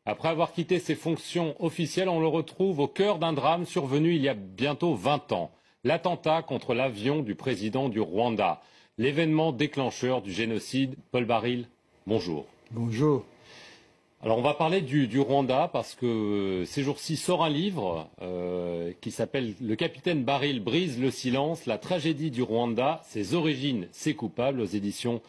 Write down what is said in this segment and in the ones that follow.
Après avoir quitté ses fonctions officielles, on le retrouve au cœur d'un drame survenu il y a bientôt 20 ans. L'attentat contre l'avion du président du Rwanda. L'événement déclencheur du génocide. Paul Baril, bonjour. Bonjour. Alors on va parler du Rwanda parce que ces jours-ci sort un livre qui s'appelle Le capitaine Baril brise le silence, la tragédie du Rwanda, ses origines, ses coupables, aux éditions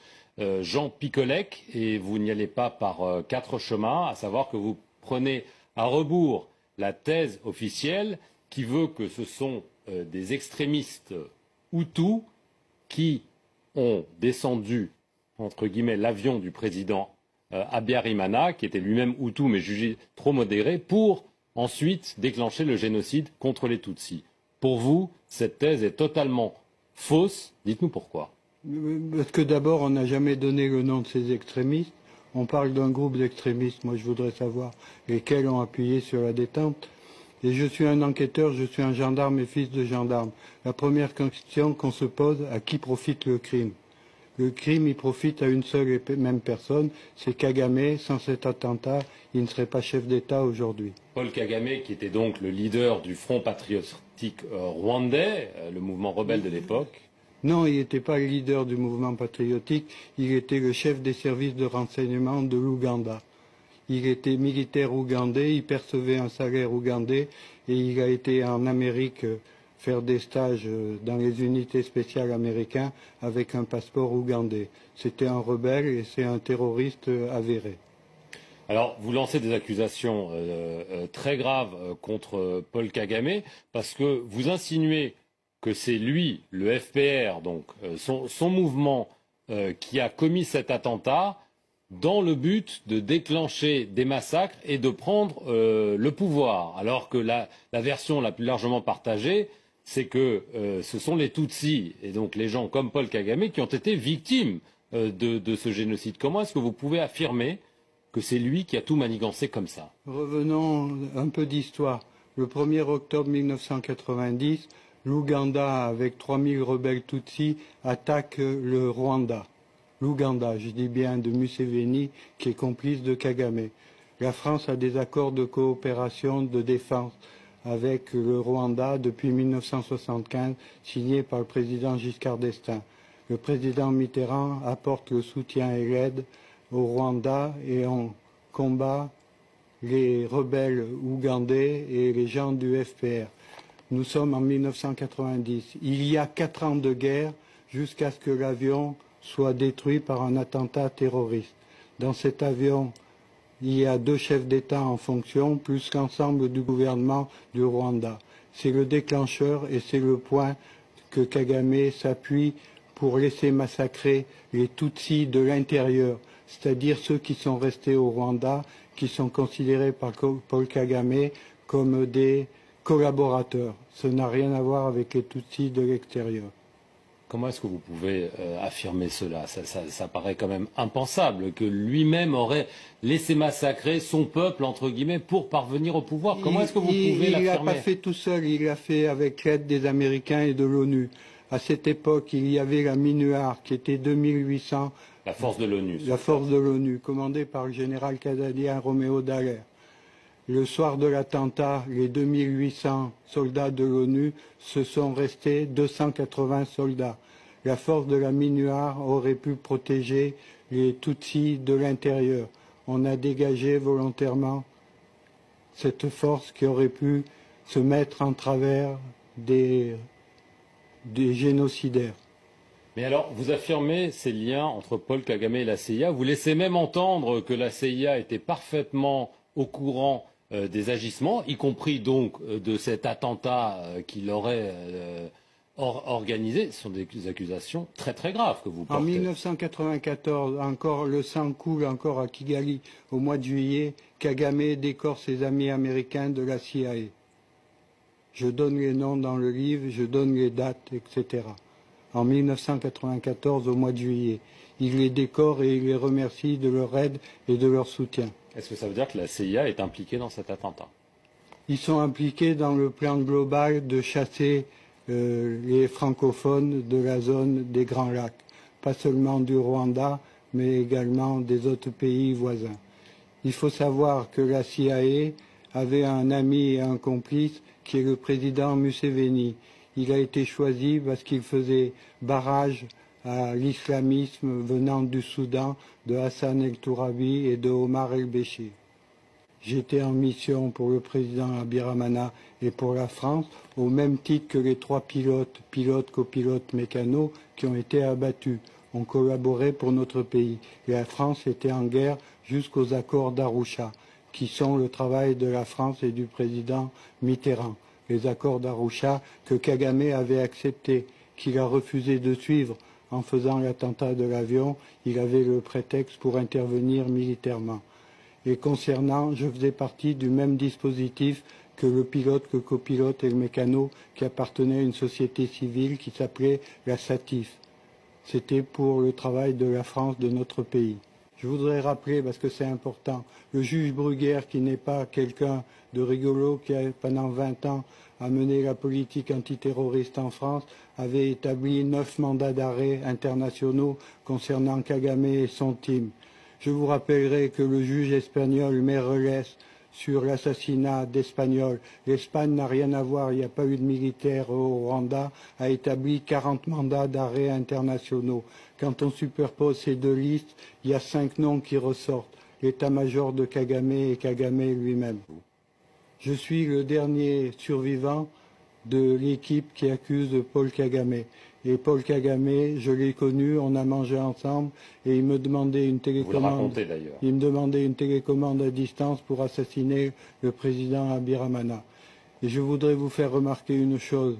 Jean Picolec. Et vous n'y allez pas par quatre chemins, à savoir que vous prenez à rebours la thèse officielle qui veut que ce sont des extrémistes hutus qui ont descendu, entre guillemets, l'avion du président Habyarimana, qui était lui-même Hutu mais jugé trop modéré, pour ensuite déclencher le génocide contre les Tutsis. Pour vous, cette thèse est totalement fausse. Dites-nous pourquoi. Parce que d'abord, on n'a jamais donné le nom de ces extrémistes. On parle d'un groupe d'extrémistes. Moi, je voudrais savoir lesquels ont appuyé sur la détente. Et je suis un enquêteur, je suis un gendarme et fils de gendarme. La première question qu'on se pose, à qui profite le crime ? Le crime, il profite à une seule et même personne, c'est Kagame. Sans cet attentat, il ne serait pas chef d'État aujourd'hui. Paul Kagame, qui était donc le leader du Front patriotique rwandais, le mouvement rebelle de l'époque. Non, il n'était pas le leader du mouvement patriotique, il était le chef des services de renseignement de l'Ouganda. Il était militaire ougandais, il percevait un salaire ougandais et il a été en Amérique faire des stages dans les unités spéciales américaines avec un passeport ougandais. C'était un rebelle et c'est un terroriste avéré. Alors, vous lancez des accusations très graves contre Paul Kagame parce que vous insinuez que c'est lui, le FPR, donc son mouvement, qui a commis cet attentat dans le but de déclencher des massacres et de prendre le pouvoir. Alors que la version la plus largement partagée, c'est que ce sont les Tutsis, et donc les gens comme Paul Kagame, qui ont été victimes de ce génocide. Comment est-ce que vous pouvez affirmer que c'est lui qui a tout manigancé comme ça? Revenons un peu d'histoire. Le 1er octobre 1990, l'Ouganda, avec 3000 rebelles Tutsis, attaque le Rwanda. L'Ouganda, je dis bien, de Museveni, qui est complice de Kagame. La France a des accords de coopération de défense avec le Rwanda depuis 1975, signés par le président Giscard d'Estaing. Le président Mitterrand apporte le soutien et l'aide au Rwanda et on combat les rebelles ougandais et les gens du FPR. Nous sommes en 1990. Il y a 4 ans de guerre jusqu'à ce que l'avion soit détruit par un attentat terroriste. Dans cet avion, il y a 2 chefs d'État en fonction, plus l'ensemble du gouvernement du Rwanda. C'est le déclencheur et c'est le point que Kagame s'appuie pour laisser massacrer les Tutsis de l'intérieur, c'est-à-dire ceux qui sont restés au Rwanda, qui sont considérés par Paul Kagame comme des collaborateurs. Ce n'a rien à voir avec les Tutsis de l'extérieur. Comment est-ce que vous pouvez affirmer cela? Ça paraît quand même impensable que lui-même aurait laissé massacrer son peuple, entre guillemets, pour parvenir au pouvoir. Comment est-ce que vous pouvez l'affirmer? Il l'a pas fait tout seul, il l'a fait avec l'aide des Américains et de l'ONU. À cette époque, il y avait la MINUAR qui était 2800. La force de l'ONU. La force de l'ONU, commandée par le général canadien Roméo Dallaire. Le soir de l'attentat, les 2800 soldats de l'ONU se sont restés 280 soldats. La force de la MINUAR aurait pu protéger les Tutsis de l'intérieur. On a dégagé volontairement cette force qui aurait pu se mettre en travers des génocidaires. Mais alors, vous affirmez ces liens entre Paul Kagame et la CIA. Vous laissez même entendre que la CIA était parfaitement au courant des agissements, y compris donc de cet attentat qu'il aurait organisé. Ce sont des accusations très très graves que vous portez. En 1994, encore le sang coule encore à Kigali. Au mois de juillet, Kagame décore ses amis américains de la CIA. Je donne les noms dans le livre, je donne les dates, etc. En 1994, au mois de juillet. Il les décore et il les remercie de leur aide et de leur soutien. Est-ce que ça veut dire que la CIA est impliquée dans cet attentat? Ils sont impliqués dans le plan global de chasser les francophones de la zone des Grands Lacs. Pas seulement du Rwanda, mais également des autres pays voisins. Il faut savoir que la CIA avait un ami et un complice qui est le président Museveni. Il a été choisi parce qu'il faisait barrage à l'islamisme venant du Soudan, de Hassan El-Tourabi et de Omar El-Béchir. J'étais en mission pour le président Abiramana et pour la France, au même titre que les 3 pilotes, copilotes, mécanos, qui ont été abattus. On collaborait pour notre pays. Et la France était en guerre jusqu'aux accords d'Arusha, qui sont le travail de la France et du président Mitterrand. Les accords d'Arusha que Kagame avait acceptés, qu'il a refusé de suivre en faisant l'attentat de l'avion. Il avait le prétexte pour intervenir militairement. Et concernant, je faisais partie du même dispositif que le pilote, que le copilote et le mécano qui appartenait à une société civile qui s'appelait la SATIF. C'était pour le travail de la France, de notre pays. Je voudrais rappeler, parce que c'est important, le juge Bruguière, qui n'est pas quelqu'un de rigolo, qui a pendant 20 ans a mené la politique antiterroriste en France, avait établi 9 mandats d'arrêt internationaux concernant Kagame et son team. Je vous rappellerai que le juge espagnol Meirelles, sur l'assassinat d'Espagnols, l'Espagne n'a rien à voir, il n'y a pas eu de militaires au Rwanda, a établi 40 mandats d'arrêt internationaux. Quand on superpose ces 2 listes, il y a 5 noms qui ressortent, l'état-major de Kagame et Kagame lui-même. Je suis le dernier survivant de l'équipe qui accuse Paul Kagame. Et Paul Kagame, je l'ai connu, on a mangé ensemble et il me demandait une télécommande. Vous le racontez d'ailleurs. Il me demandait une télécommande à distance pour assassiner le président Abiramana. Et je voudrais vous faire remarquer une chose.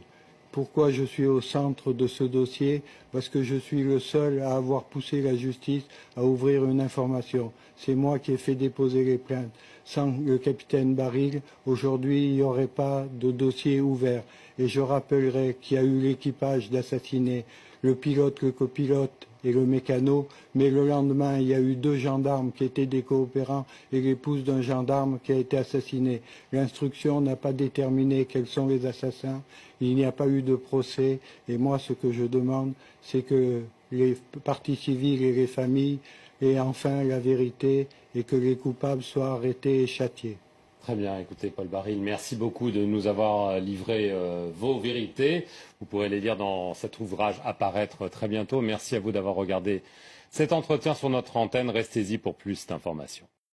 Pourquoi je suis au centre de ce dossier? Parce que je suis le seul à avoir poussé la justice à ouvrir une information. C'est moi qui ai fait déposer les plaintes. Sans le capitaine Baril, aujourd'hui, il n'y aurait pas de dossier ouvert. Et je rappellerai qu'il y a eu l'équipage d'assassiner le pilote, le copilote et le mécano, mais le lendemain, il y a eu 2 gendarmes qui étaient des coopérants et l'épouse d'un gendarme qui a été assassiné. L'instruction n'a pas déterminé quels sont les assassins, il n'y a pas eu de procès, et moi, ce que je demande, c'est que les parties civiles et les familles aient enfin la vérité et que les coupables soient arrêtés et châtiés. Très bien, écoutez Paul Baril, merci beaucoup de nous avoir livré vos vérités. Vous pourrez les lire dans cet ouvrage à paraître très bientôt. Merci à vous d'avoir regardé cet entretien sur notre antenne. Restez-y pour plus d'informations.